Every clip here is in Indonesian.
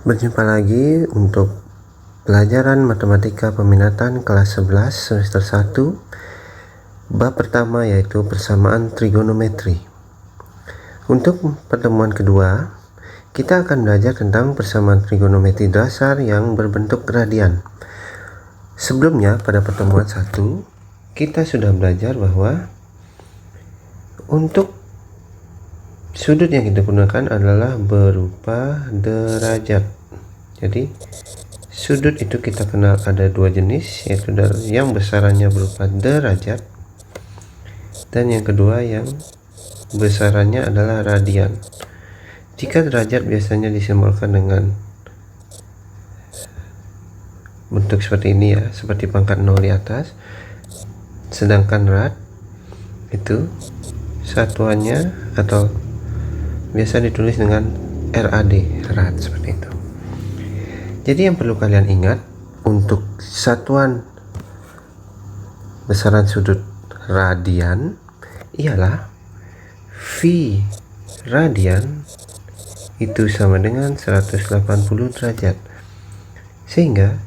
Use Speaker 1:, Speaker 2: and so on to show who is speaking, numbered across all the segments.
Speaker 1: Berjumpa lagi untuk pelajaran matematika peminatan kelas 11 semester 1 bab pertama, yaitu persamaan trigonometri. Untuk pertemuan kedua, kita akan belajar tentang persamaan trigonometri dasar yang berbentuk radian. Sebelumnya pada pertemuan 1 kita sudah belajar bahwa untuk sudut yang kita gunakan adalah berupa derajat. Jadi sudut itu kita kenal ada dua jenis, yaitu yang besarannya berupa derajat dan yang kedua yang besarannya adalah radian. Jika derajat biasanya disimbolkan dengan bentuk seperti ini ya, seperti pangkat 0 di atas, sedangkan rad itu satuannya atau biasa ditulis dengan RAD, rad, seperti itu. Jadi yang perlu kalian ingat, untuk satuan besaran sudut radian ialah V radian itu sama dengan 180 derajat. Sehingga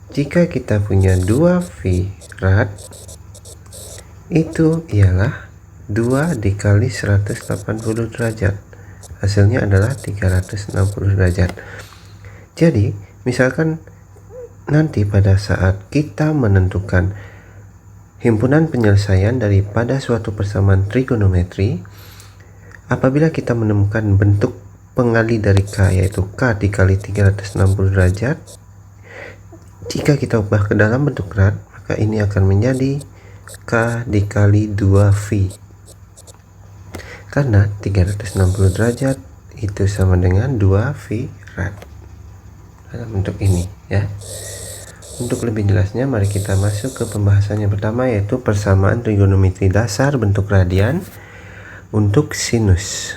Speaker 1: jika kita punya 2V rad, itu ialah 2 dikali 180 derajat. Hasilnya adalah 360 derajat. Jadi misalkan nanti pada saat kita menentukan himpunan penyelesaian daripada suatu persamaan trigonometri, apabila kita menemukan bentuk pengali dari K, yaitu K dikali 360 derajat, jika kita ubah ke dalam bentuk rad, maka ini akan menjadi K dikali 2V, karena 360 derajat itu sama dengan 2V rad dalam bentuk ini ya. Untuk lebih jelasnya, mari kita masuk ke pembahasan yang pertama, yaitu persamaan trigonometri dasar bentuk radian untuk sinus.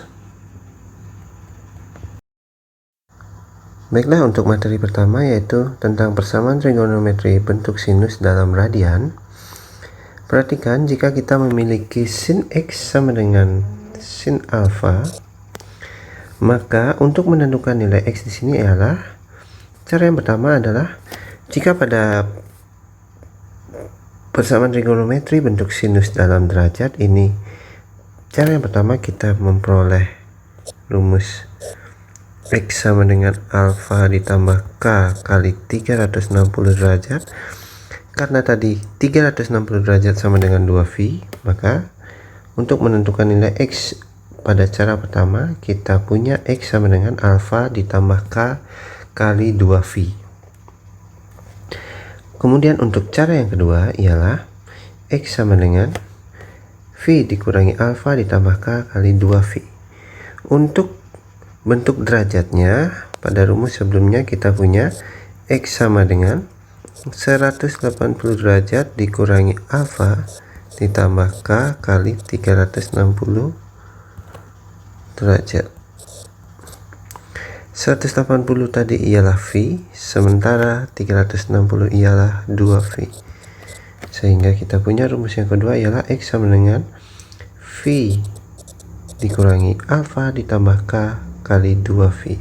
Speaker 1: Baiklah, untuk materi pertama yaitu tentang persamaan trigonometri bentuk sinus dalam radian. Perhatikan, jika kita memiliki sin X sama dengan sin alfa, maka untuk menentukan nilai X di sini ialah cara yang pertama adalah jika pada persamaan trigonometri bentuk sinus dalam derajat ini, cara yang pertama kita memperoleh rumus X sama dengan alfa ditambah K kali 360 derajat. Karena tadi 360 derajat sama dengan 2V, maka untuk menentukan nilai X pada cara pertama, kita punya X sama dengan alfa ditambah K kali 2V. Kemudian untuk cara yang kedua ialah X sama dengan V dikurangi alfa ditambah K kali 2V. Untuk bentuk derajatnya, pada rumus sebelumnya kita punya X sama dengan 180 derajat dikurangi alfa ditambah K kali 360 derajat. 180 tadi ialah V, sementara 360 ialah 2V. Sehingga kita punya rumus yang kedua ialah X sama dengan V dikurangi alfa ditambah K kali 2V.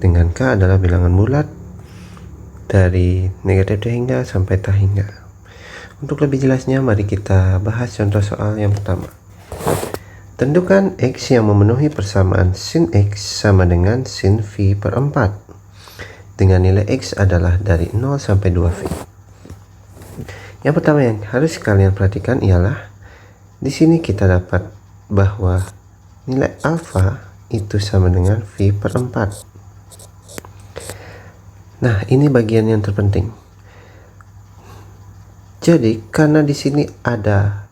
Speaker 1: Dengan K adalah bilangan bulat dari negatif D hingga sampai tak hingga. Untuk lebih jelasnya, mari kita bahas contoh soal yang pertama. Tentukan X yang memenuhi persamaan sin X sama dengan sin V per 4 dengan nilai X adalah dari 0 sampai 2V. Yang pertama yang harus kalian perhatikan ialah di sini kita dapat bahwa nilai alfa itu sama dengan V per 4. Nah, ini bagian yang terpenting. Jadi karena di sini ada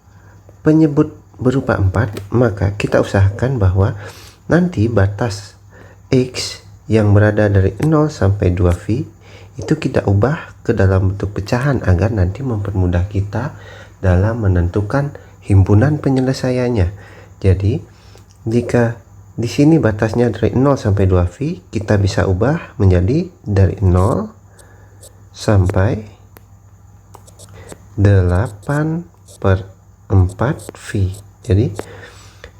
Speaker 1: penyebut berupa 4, maka kita usahakan bahwa nanti batas X yang berada dari 0 sampai 2V itu kita ubah ke dalam bentuk pecahan agar nanti mempermudah kita dalam menentukan himpunan penyelesaiannya. Jadi jika di sini batasnya dari 0 sampai 2V, kita bisa ubah menjadi dari 0 sampai 8 per 4V. Jadi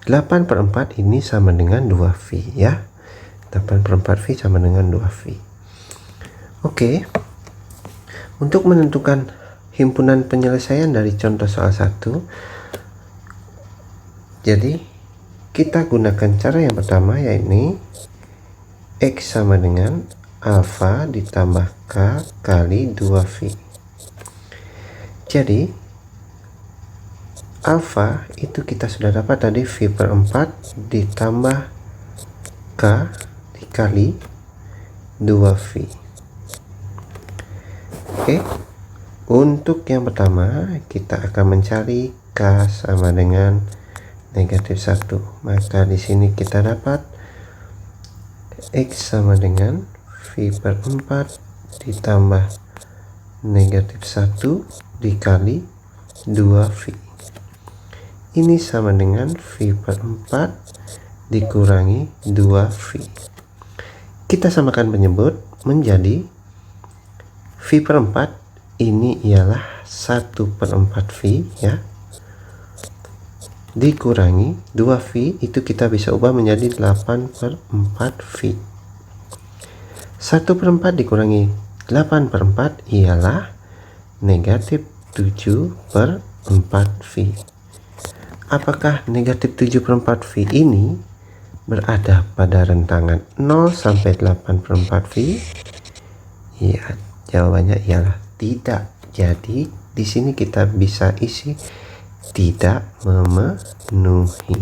Speaker 1: 8/4 ini sama dengan 2V ya. 8/4V sama dengan 2V. Oke, untuk menentukan himpunan penyelesaian dari contoh soal 1, jadi kita gunakan cara yang pertama, yaitu X sama dengan alfa ditambah K kali 2V. Jadi alfa itu kita sudah dapat tadi V per 4 ditambah K dikali 2V. Oke, untuk yang pertama kita akan mencari K sama dengan negatif 1. Maka di sini kita dapat X sama dengan V per 4 ditambah negatif 1 dikali 2V. Ini sama dengan V per 4 dikurangi 2V. Kita samakan penyebut menjadi V per 4 ini ialah 1 per 4V ya, dikurangi 2V itu kita bisa ubah menjadi 8 per 4V. 1 per 4 dikurangi 8 per 4 ialah negatif 7 per 4V. Apakah negatif 7 per 4V ini berada pada rentangan 0 sampai 8 per 4V? Ya, jawabannya ialah tidak. Jadi di sini kita bisa isi tidak memenuhi.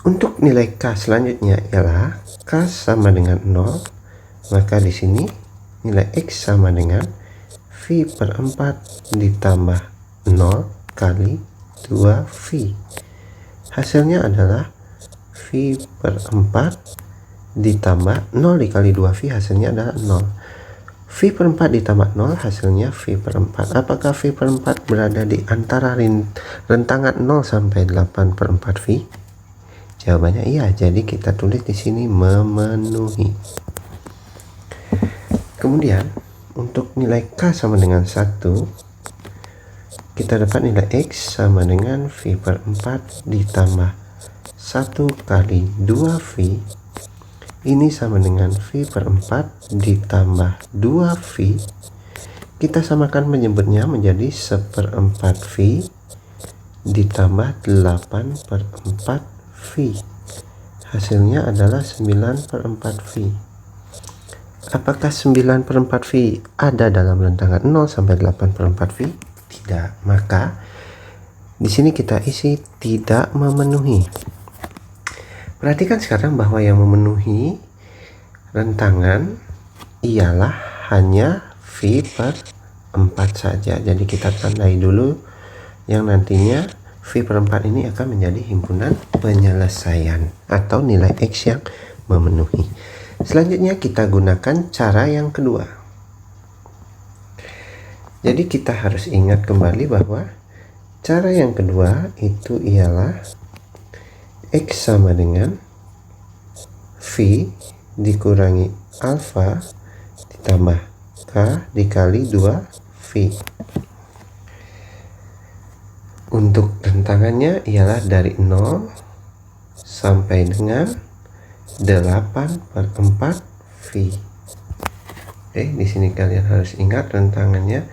Speaker 1: Untuk nilai K selanjutnya ialah K sama dengan 0, maka di sini nilai X sama dengan V per 4 ditambah 0 kali 2V. Hasilnya adalah V per 4 ditambah 0 dikali 2V, hasilnya adalah 0. V per 4 ditambah 0 hasilnya V per 4. Apakah V per 4 berada di antara rentangan 0 sampai 8 per 4V? Jawabannya iya. Jadi kita tulis di sini memenuhi. Kemudian untuk nilai K sama dengan 1, kita dapat nilai X sama dengan V per 4 ditambah 1 kali 2V. Ini sama dengan V per 4 ditambah 2V. Kita samakan penyebutnya menjadi 1/4V ditambah 8 per 4V. Hasilnya adalah 9 per 4V. Apakah 9 per 4V ada dalam rentangan 0 sampai 8 per 4V? Tidak. Maka di sini kita isi tidak memenuhi. Perhatikan sekarang bahwa yang memenuhi rentangan ialah hanya V per 4 saja. Jadi kita tandai dulu yang nantinya V per 4 ini akan menjadi himpunan penyelesaian atau nilai X yang memenuhi. Selanjutnya kita gunakan cara yang kedua. Jadi kita harus ingat kembali bahwa cara yang kedua itu ialah X sama dengan V dikurangi alfa ditambah K dikali 2V. Untuk rentangannya ialah dari 0 sampai dengan 8 per 4V. Di sini kalian harus ingat rentangannya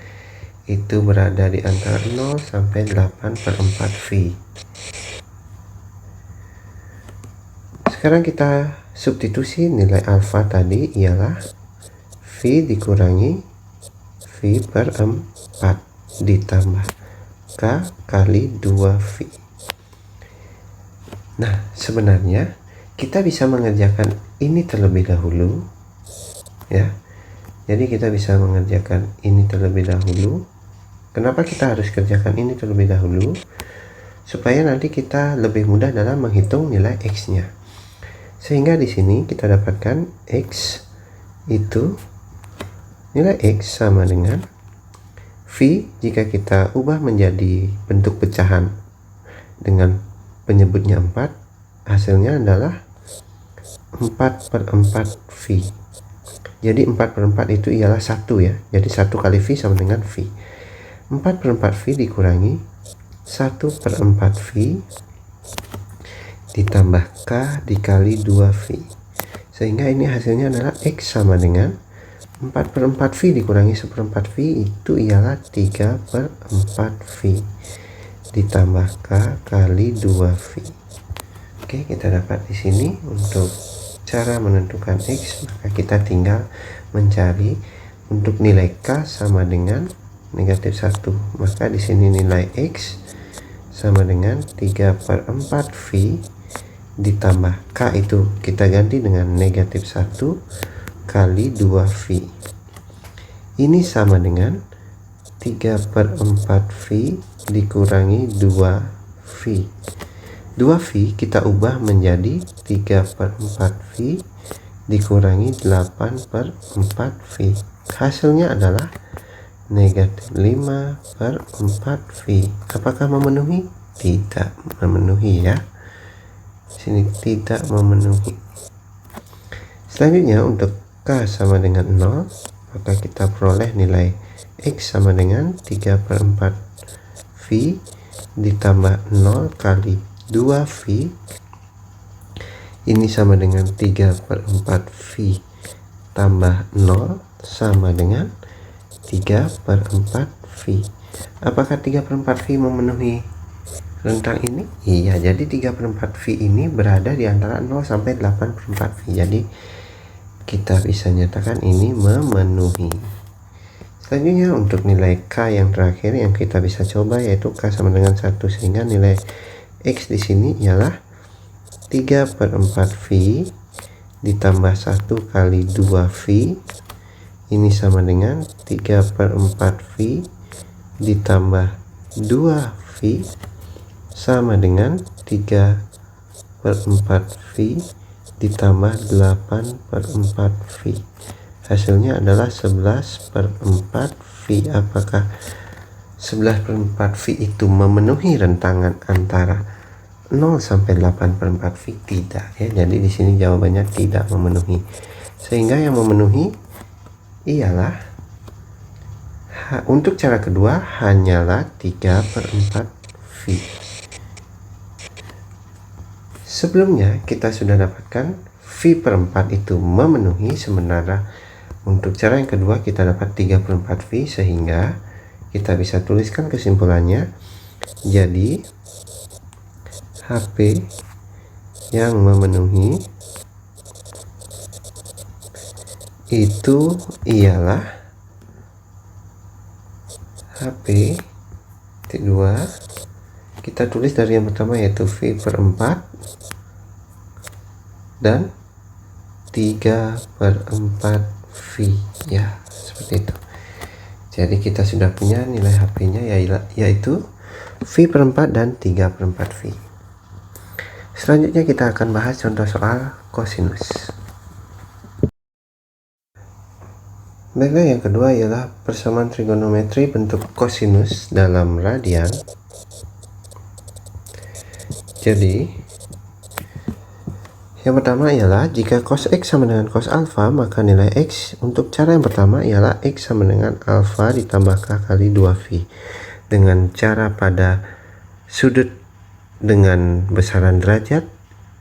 Speaker 1: itu berada di antara 0 sampai 8 per 4V. Sekarang kita substitusi nilai alfa tadi ialah V dikurangi V per 4 ditambah K kali 2V. Nah, sebenarnya kita bisa mengerjakan ini terlebih dahulu ya. Jadi kita bisa mengerjakan ini terlebih dahulu. Kenapa kita harus kerjakan ini terlebih dahulu? Supaya nanti kita lebih mudah dalam menghitung nilai X-nya. Sehingga di sini kita dapatkan X itu nilai X sama dengan V jika kita ubah menjadi bentuk pecahan dengan penyebutnya 4, hasilnya adalah 4 per 4V. Jadi 4 per 4 itu ialah 1 ya. Jadi 1 kali V sama dengan V. 4 per 4V dikurangi 1 per 4V ditambah K dikali 2V. Sehingga ini hasilnya adalah X sama dengan 4/4V dikurangi 1/4V itu ialah 3/4V ditambah K kali 2V. Oke, kita dapat di sini untuk cara menentukan X, maka kita tinggal mencari untuk nilai K sama dengan -1. Maka di sini nilai X sama dengan 3/4V ditambah K itu kita ganti dengan -1 kali 2V. Ini sama dengan 3/4V dikurangi 2V. 2V kita ubah menjadi 3/4V dikurangi 8/4V. Hasilnya adalah -5/4V. Apakah memenuhi? Tidak memenuhi ya. Sini tidak memenuhi. Selanjutnya untuk K sama dengan 0, maka kita peroleh nilai X sama dengan 3/4V ditambah 0 kali 2V. Ini sama dengan 3/4V tambah 0 sama dengan 3/4V. Apakah 3/4V memenuhi rentang ini? Iya, jadi 3/4V ini berada di antara 0 sampai 8/4V. Jadi kita bisa nyatakan ini memenuhi. Selanjutnya untuk nilai K yang terakhir yang kita bisa coba yaitu K sama dengan 1, sehingga nilai X di sini ialah 3/4V ditambah 1 kali 2V. Ini sama dengan 3/4V ditambah 2V sama dengan 3/4V ditambah 8/4V. Hasilnya adalah 11/4V. Apakah 11/4V itu memenuhi rentangan antara 0 sampai 8/4V? Tidak ya. Jadi di sini jawabannya tidak memenuhi. Sehingga yang memenuhi ialah untuk cara kedua hanyalah 3/4V. Sebelumnya kita sudah dapatkan V/4 itu memenuhi, sementara untuk cara yang kedua kita dapat 3/4V, sehingga kita bisa tuliskan kesimpulannya. Jadi HP yang memenuhi itu ialah HP T2. Kita tulis dari yang pertama yaitu V/4 dan 3/4V ya, seperti itu. Jadi kita sudah punya nilai HP-nya yaitu V/4 dan 3/4V. Selanjutnya kita akan bahas contoh soal kosinus. Baiklah, yang kedua ialah persamaan trigonometri bentuk kosinus dalam radian. Jadi yang pertama ialah jika cos X sama dengan cos alpha, maka nilai X untuk cara yang pertama ialah X sama dengan alpha ditambah K kali 2V. Dengan cara pada sudut dengan besaran derajat,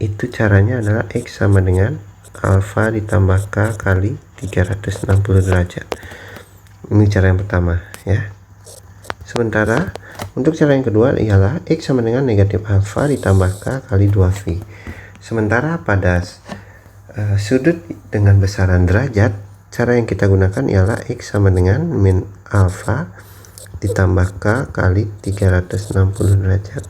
Speaker 1: itu caranya adalah X sama dengan alpha ditambah K kali 360 derajat. Ini cara yang pertama ya. Sementara untuk cara yang kedua ialah X sama dengan negatif alpha ditambah K kali 2V. Sementara pada sudut dengan besaran derajat, cara yang kita gunakan ialah X sama dengan min alpha ditambah K kali 360 derajat.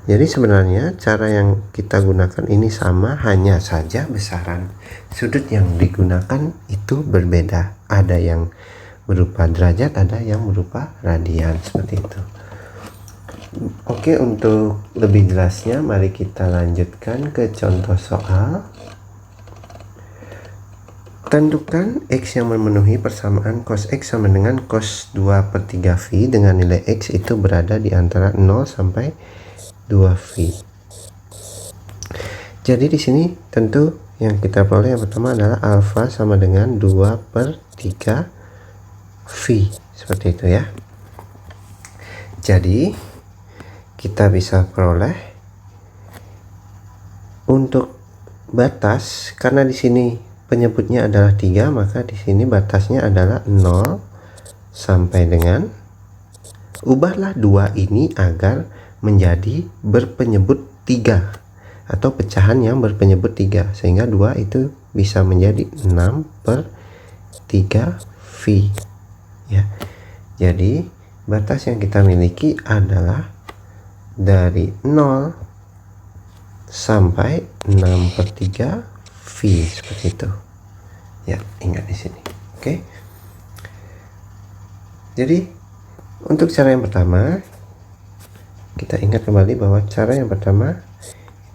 Speaker 1: Jadi sebenarnya cara yang kita gunakan ini sama, hanya saja besaran sudut yang digunakan itu berbeda. Ada yang berupa derajat, ada yang berupa radian, seperti itu. Oke, untuk lebih jelasnya mari kita lanjutkan ke contoh soal. Tentukan X yang memenuhi persamaan cos X sama dengan cos 2/3V dengan nilai X itu berada di antara 0 sampai 2V. Jadi di sini tentu yang kita peroleh yang pertama adalah alpha sama dengan 2/3V, seperti itu ya. Jadi kita bisa peroleh untuk batas, karena di sini penyebutnya adalah 3, maka di sini batasnya adalah 0 sampai dengan, ubahlah 2 ini agar menjadi berpenyebut 3 atau pecahan yang berpenyebut 3, sehingga 2 itu bisa menjadi 6/3V ya. Jadi batas yang kita miliki adalah dari 0 sampai 6/3V, seperti itu ya, ingat di sini. Oke, jadi untuk cara yang pertama, kita ingat kembali bahwa cara yang pertama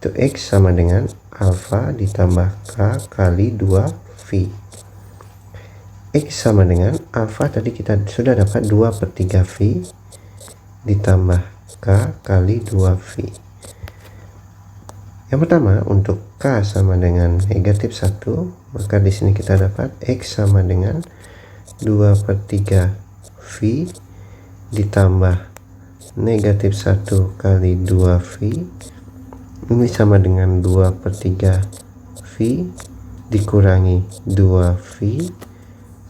Speaker 1: itu X sama dengan alfa ditambah K kali 2V. X sama dengan alfa, tadi kita sudah dapat 2/3V ditambah K kali 2V. Yang pertama, untuk K sama dengan -1, maka di sini kita dapat X sama dengan 2/3V ditambah -1 kali 2V. Ini sama dengan 2/3V dikurangi 2V,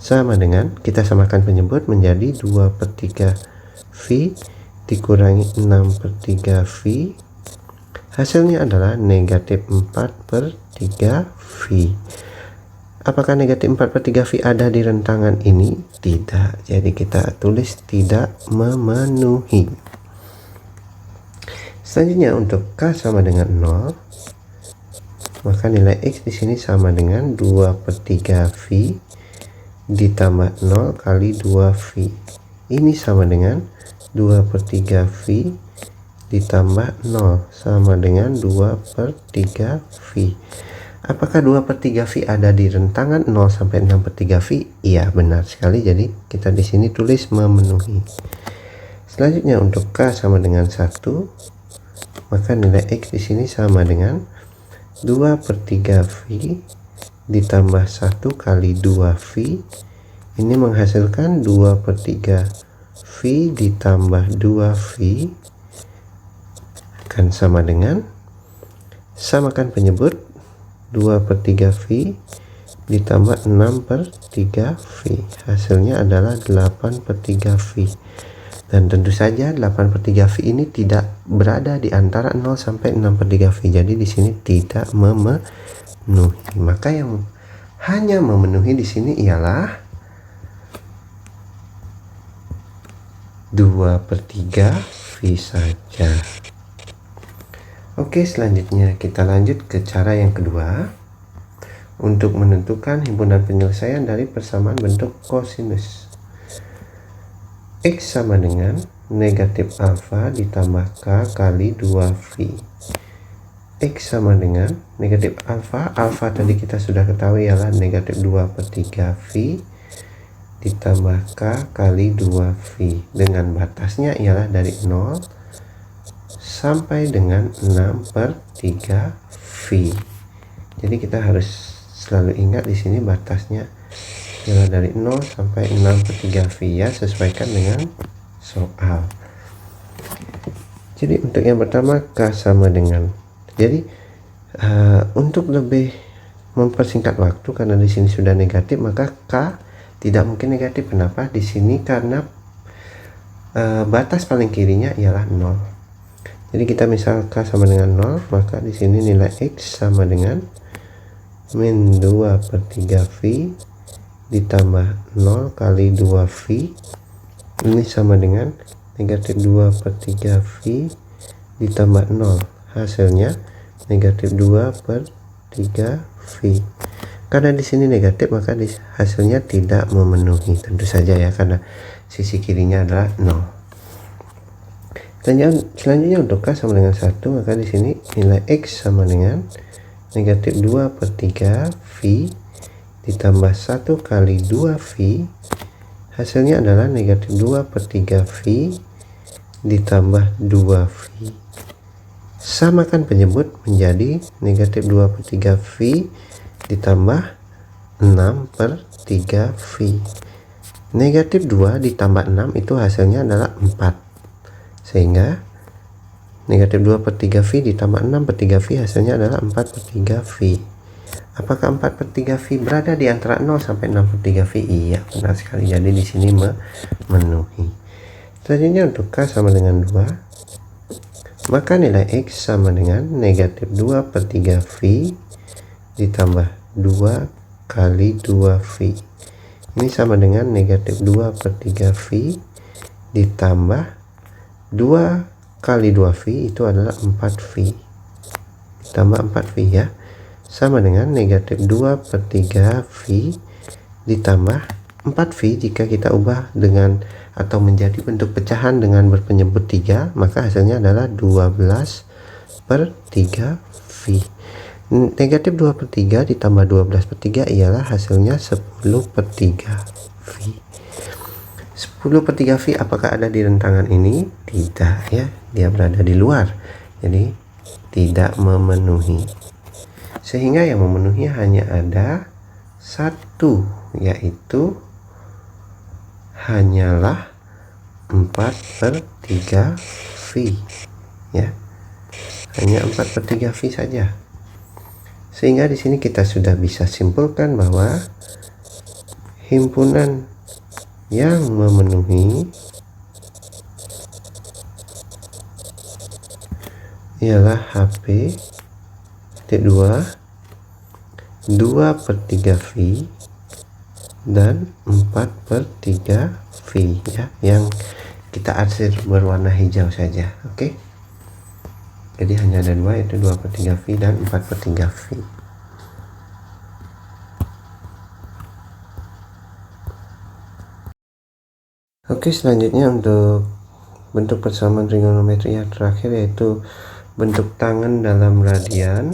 Speaker 1: sama dengan, kita samakan penyebut menjadi 2/3V dikurangi 6/3V. Hasilnya adalah -4/3V. Apakah -4/3V ada di rentangan ini? Tidak. Jadi kita tulis tidak memenuhi. Selanjutnya untuk K sama dengan 0, maka nilai X di sini sama dengan 2/3V ditambah 0 kali 2V. Ini sama dengan 2/3V ditambah 0, sama dengan 2/3V. Apakah 2/3V ada di rentangan 0 sampai 6/3V? Iya, benar sekali. Jadi kita di sini tulis memenuhi. Selanjutnya untuk K sama dengan 1, maka nilai X di sini sama dengan 2/3V ditambah 1 kali 2V. Ini menghasilkan 2/3V ditambah 2V akan sama dengan, samakan penyebut, 2/3V ditambah 6/3V. Hasilnya adalah 8/3V. Dan tentu saja 8/3V ini tidak berada di antara 0 sampai 6/3V. Jadi di sini tidak memenuhi. Maka yang hanya memenuhi di sini ialah 2/3V saja. Oke, selanjutnya kita lanjut ke cara yang kedua untuk menentukan himpunan penyelesaian dari persamaan bentuk kosinus. X sama dengan negatif alfa ditambah K kali 2V. X sama dengan negatif alfa. Alfa tadi kita sudah ketahui ialah negatif 2/3V ditambah K kali 2V. Dengan batasnya ialah dari 0 sampai dengan 6/3V. Jadi kita harus selalu ingat di sini batasnya ialah dari 0 sampai 6/3V ya, sesuaikan dengan soal. Jadi untuk yang pertama K sama dengan, jadi untuk lebih mempersingkat waktu, karena di sini sudah negatif, maka K tidak mungkin negatif. Kenapa? Di sini karena batas paling kirinya ialah 0. Jadi kita misal K sama dengan 0, maka di sini nilai X sama dengan min 2/3V ditambah 0 kali 2V. Ini sama dengan negatif 2/3V ditambah 0. Hasilnya negatif 2/3V. Karena di sini negatif, maka hasilnya tidak memenuhi. Tentu saja ya, karena sisi kirinya adalah 0. Selanjutnya untuk K sama dengan 1, maka di sini nilai X sama dengan negatif 2/3V ditambah 1 kali 2V. Hasilnya adalah negatif 2/3V ditambah 2V. Samakan penyebut menjadi negatif 2/3V ditambah 6/3V. Negatif 2 ditambah 6 itu hasilnya adalah 4. Sehingga negatif 2/3V ditambah 6/3V hasilnya adalah 4/3V. Apakah 4/3 V berada di antara 0 sampai 6/3 V? Iya, benar sekali. Jadi di sini memenuhi. Selanjutnya untuk K sama dengan 2, maka nilai X sama dengan negatif 2/3 V ditambah 2 kali 2 V. Ini sama dengan negatif 2/3 V ditambah 2 kali 2 V, itu adalah 4 V. Ditambah 4 V ya. Sama dengan negatif 2/3 V ditambah 4 V. Jika kita ubah dengan atau menjadi bentuk pecahan dengan berpenyebut 3, maka hasilnya adalah 12/3 V. Negatif 2/3 ditambah 12/3 ialah hasilnya 10/3 V. 10/3 V apakah ada di rentangan ini? Tidak ya, dia berada di luar, jadi tidak memenuhi. Sehingga yang memenuhi hanya ada satu, yaitu hanyalah 4/3 V ya, hanya 4/3 V saja. Sehingga di sini kita sudah bisa simpulkan bahwa himpunan yang memenuhi ialah HP titik 2/3 V dan 4/3 V ya, yang kita arsir berwarna hijau saja. Oke, jadi hanya ada dua, yaitu 2/3 V dan 4/3 V. Oke, selanjutnya untuk bentuk persamaan trigonometri yang terakhir, yaitu bentuk tangen dalam radian.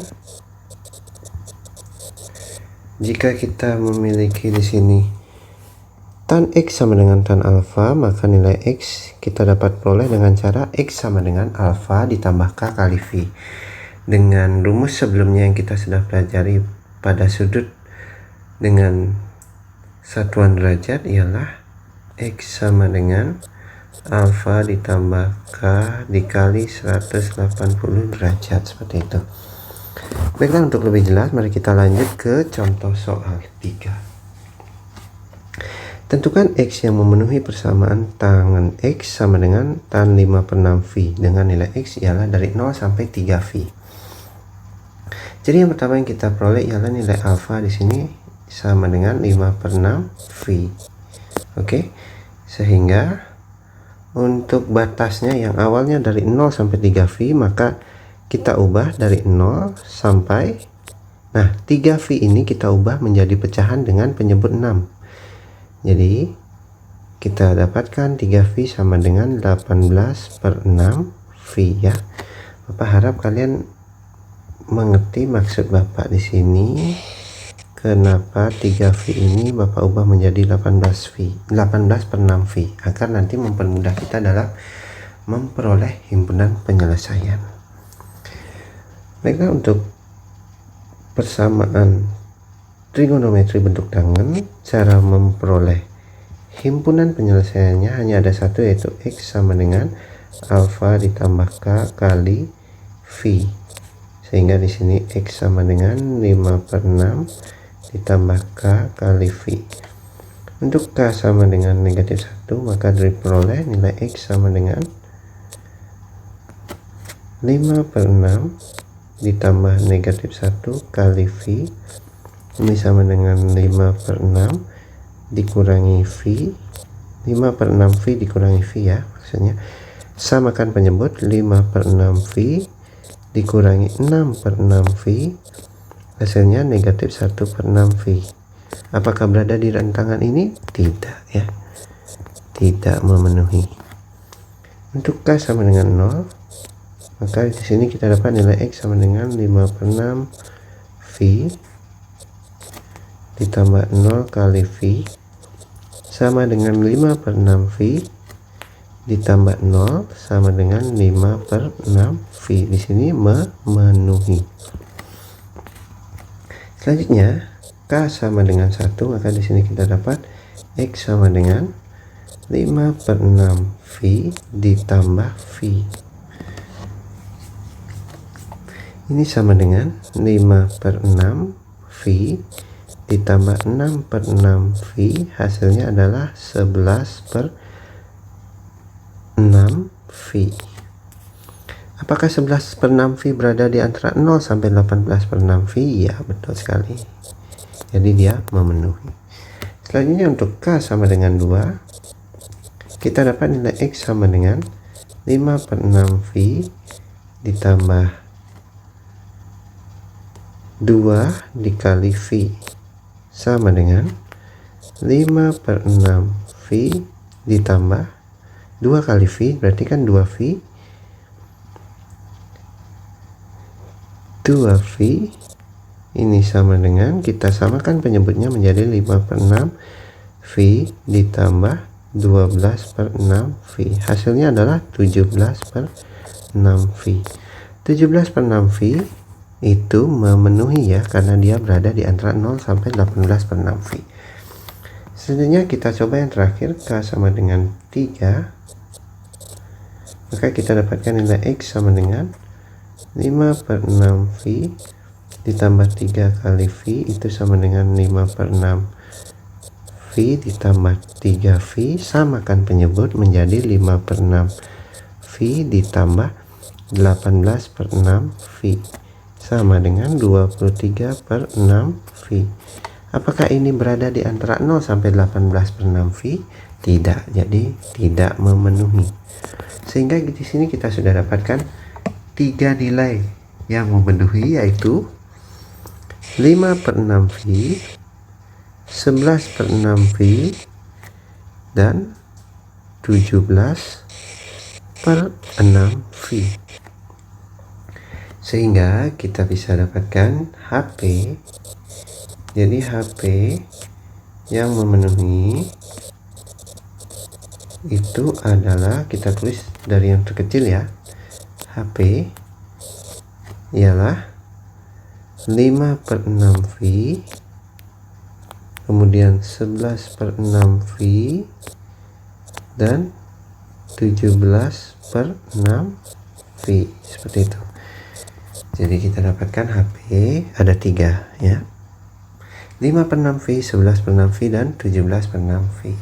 Speaker 1: Jika kita memiliki di sini tan X sama dengan tan alfa, maka nilai X kita dapat peroleh dengan cara X sama dengan alfa ditambah K kali V. Dengan rumus sebelumnya yang kita sudah pelajari pada sudut dengan satuan derajat ialah X sama dengan alfa ditambah K dikali 180 derajat, seperti itu. Baiklah, untuk lebih jelas mari kita lanjut ke contoh soal 3. Tentukan X yang memenuhi persamaan tangen X sama dengan tan 5/6 V dengan nilai X ialah dari 0 sampai 3 V. Jadi yang pertama yang kita peroleh ialah nilai alfa di sini sama dengan 5/6 V. Oke, sehingga untuk batasnya yang awalnya dari 0 sampai 3 V, maka kita ubah dari 0 sampai, nah 3 V ini kita ubah menjadi pecahan dengan penyebut 6. Jadi kita dapatkan 3 V sama dengan 18/6 V ya. Bapak harap kalian mengerti maksud Bapak di sini. Kenapa 3 V ini Bapak ubah menjadi 18/6 V, agar nanti mempermudah kita dalam memperoleh himpunan penyelesaian. Baiklah, untuk persamaan trigonometri bentuk tangen, cara memperoleh himpunan penyelesaiannya hanya ada satu, yaitu X sama dengan alfa ditambah K kali V. Sehingga di sini X sama dengan 5/6 ditambah K kali V. Untuk K sama dengan negatif 1, maka diperoleh nilai X sama dengan 5/6 ditambah negatif 1 kali V. Ini sama dengan 5/6 dikurangi V. 5/6 V dikurangi V ya, maksudnya samakan penyebut 5/6 V dikurangi 6/6 V, hasilnya negatif 1/6 V. Apakah berada di rentangan ini? Tidak ya, tidak memenuhi. Untuk K sama dengan 0, maka di sini kita dapat nilai X sama dengan 5/6 V ditambah 0 kali V sama dengan 5/6 V ditambah 0 sama dengan 5/6 V. Di sini memenuhi. Selanjutnya K sama dengan 1, maka di sini kita dapat X sama dengan 5/6 V ditambah V. Ini sama dengan 5/6 V ditambah 6 per 6 V, hasilnya adalah 11 per 6 V. Apakah 11 per 6 V berada di antara 0 sampai 18 per 6 V? Ya, betul sekali. Jadi dia memenuhi. Selanjutnya untuk K sama dengan 2, kita dapat nilai X sama dengan 5 per 6 V ditambah 2 dikali V sama dengan 5 per 6 V ditambah 2 kali V, berarti kan 2V. 2V ini sama dengan, kita samakan penyebutnya menjadi 5 per 6 V ditambah 12 per 6 V. Hasilnya adalah 17 per 6 V. 17 per 6 V itu memenuhi ya, karena dia berada di antara 0 sampai 18 per 6 V. Selanjutnya kita coba yang terakhir, K sama dengan 3. Maka kita dapatkan nilai X sama dengan 5 per 6 V ditambah 3 kali V, itu sama dengan 5 per 6 V ditambah 3V, samakan penyebut menjadi 5 per 6 V ditambah 18 per 6 V sama dengan 23 per 6 V. Apakah ini berada di antara 0 sampai 18 per 6 V? Tidak, jadi tidak memenuhi. Sehingga di sini kita sudah dapatkan 3 nilai yang memenuhi, yaitu 5 per 6 V, 11 per 6 V, dan 17 per 6 V. Sehingga kita bisa dapatkan HP. Jadi HP yang memenuhi itu adalah, kita tulis dari yang terkecil ya, HP ialah 5 per 6 V, kemudian 11 per 6 V, dan 17 per 6 V, seperti itu. Jadi kita dapatkan HP ada 3 ya, 5 per 6 V, 11 per 6 V, dan 17 per 6 V.